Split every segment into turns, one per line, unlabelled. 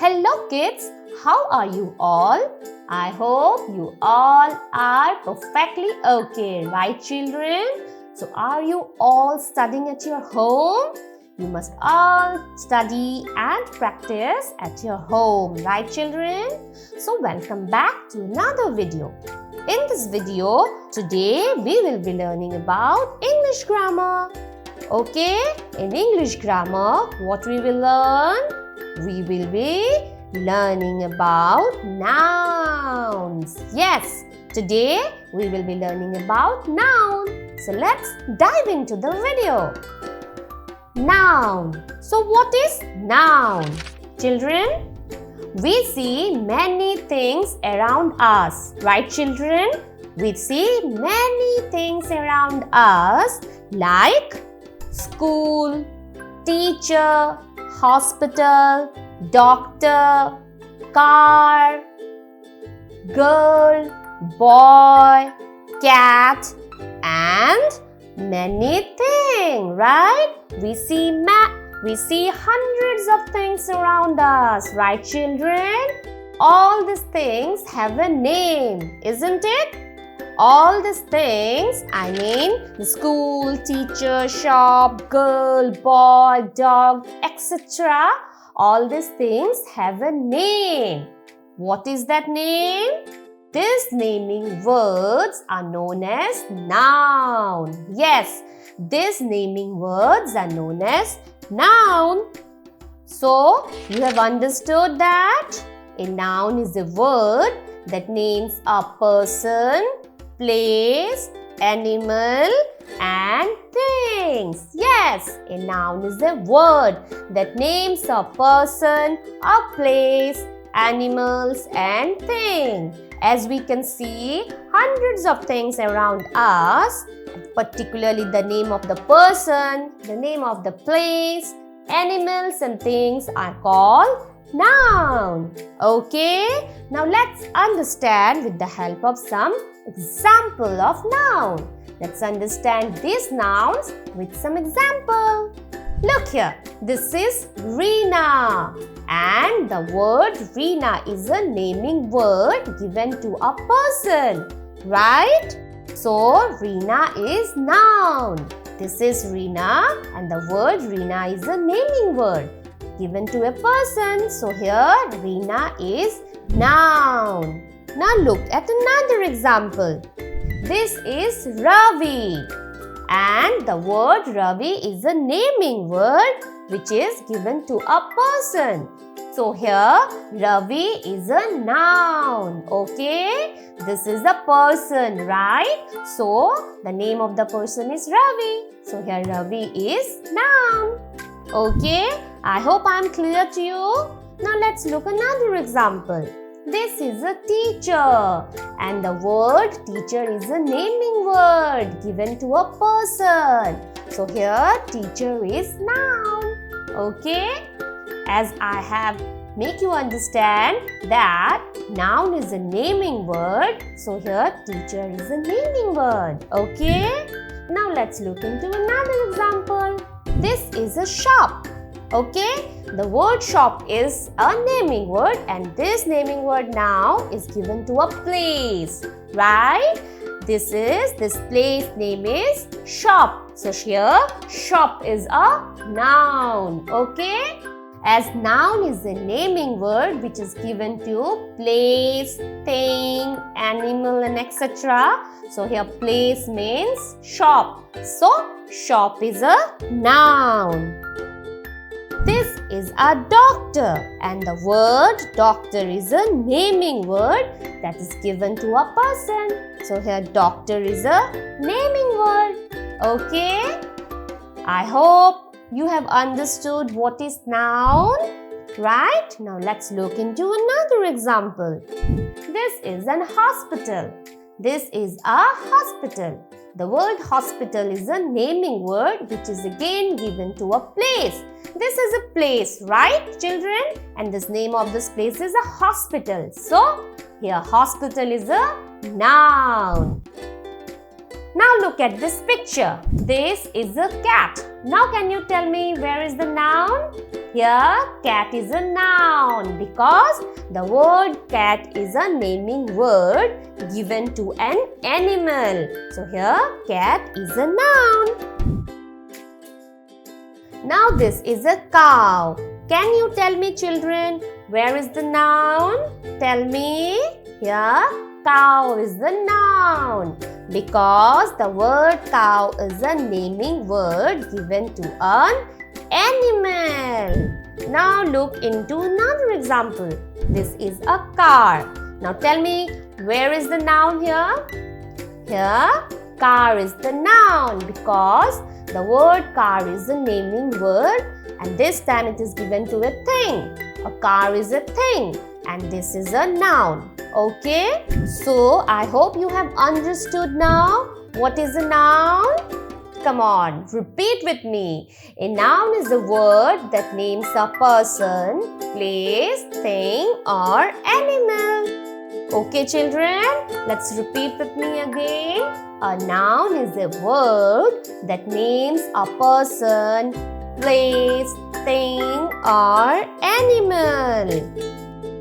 Hello kids, how are you all? I hope you all are perfectly okay, right children? So are you all studying at your home? You must all study and practice at your home, right children? So welcome back to another video. In this video, today we will be learning about English grammar. Okay, in English grammar, what we will learn? We will be learning about nouns. Yes, today we will be learning about noun. So let's dive into the video. Noun. So what is noun? Children, we see many things around us. Right children? We see many things around us like school, teacher, hospital, doctor, car, girl, boy, cat, and many things, right? We see hundreds of things around us, right children? All these things have a name, isn't it? All these things, I mean the school, teacher, shop, girl, boy, dog, etc. All these things have a name. What is that name? These naming words are known as noun. Yes, these naming words are known as noun. So, you have understood that a noun is a word that names a person, place, animal and things. Yes, a noun is a word that names a person, a place, animals and things. As we can see, hundreds of things around us, particularly the name of the person, the name of the place, animals and things are called noun. Okay, now let's understand with the help of some example of noun. Let's understand these nouns with some example. Look here, this is Reena, and the word Reena is a naming word given to a person, right? So Reena is noun. This is Reena, and the word Reena is a naming word given to a person. So here Reena is noun. Now look at another example. This is Ravi, and the word Ravi is a naming word which is given to a person. So here Ravi is a noun. Okay, this is a person, right? So the name of the person is Ravi. So here Ravi is noun. Okay, I hope I am clear to you. Now let's look another example. This is a teacher, and the word teacher is a naming word given to a person. So here teacher is noun. Okay, as I have make you understand that noun is a naming word, so here teacher is a naming word. Okay, now let's look into another example. This is a shop. Okay, the word shop is a naming word, and this naming word now is given to a place, right? This place name is shop. So here shop is a noun. Okay, as noun is a naming word which is given to place, thing, animal and etc. So here place means shop. So shop is a noun. This is a doctor, and the word doctor is a naming word that is given to a person. So here doctor is a naming word. Okay, I hope you have understood what is noun, right? Now let's look into another example. This is an hospital. This is a hospital. The word hospital is a naming word which is again given to a place. This is a place, right children? And this name of this place is a hospital. So here hospital is a noun. Now look at this picture. This is a cat. Now can you tell me where is the noun? Here, cat is a noun because the word cat is a naming word given to an animal. So here, cat is a noun. Now this is a cow. Can you tell me, children, where is the noun? Tell me. Here, cow is the noun because the word cow is a naming word given to an animal. Now look into another example. This is a car. Now tell me, where is the noun here? Here, car is the noun because the word car is a naming word and this time it is given to a thing. A car is a thing and this is a noun. Okay? So, I hope you have understood now what is a noun. Come on, repeat with me. A noun is a word that names a person, place, thing or animal. Okay, children, let's repeat with me again. A noun is a word that names a person, place, thing or animal.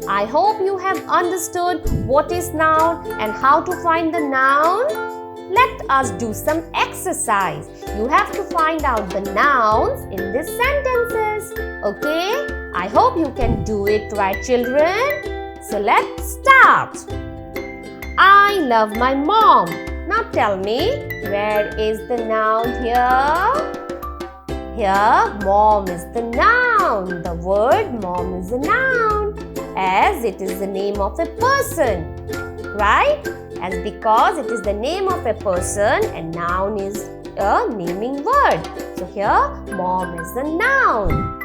I hope you have understood what is noun and how to find the noun. Let us do some exercise. You have to find out the nouns in these sentences. Okay? I hope you can do it right, children. So let's start. I love my mom. Now tell me, where is the noun here? Here, mom is the noun. The word mom is a noun as it is the name of a person. Right? As because it is the name of a person and noun is a naming word. So here, mom is a noun.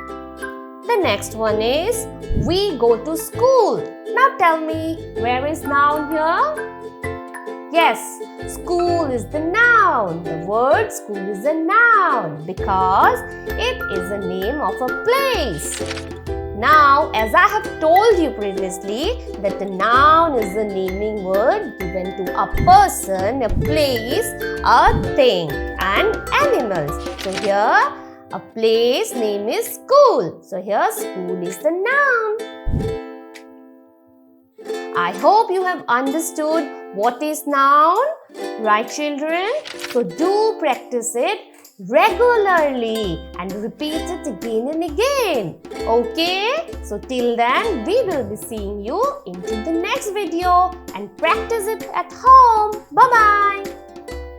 The next one is, we go to school. Now tell me, where is noun here? Yes, school is the noun. The word school is a noun because it is the name of a place. Now, as I have told you previously that the noun is a naming word given to a person, a place, a thing and animals. So here, a place name is school. So here, school is the noun. I hope you have understood what is noun. Right, children? So do practice it regularly and repeat it again and again. Okay? So till then, we will be seeing you into the next video and practice it at home. Bye-bye.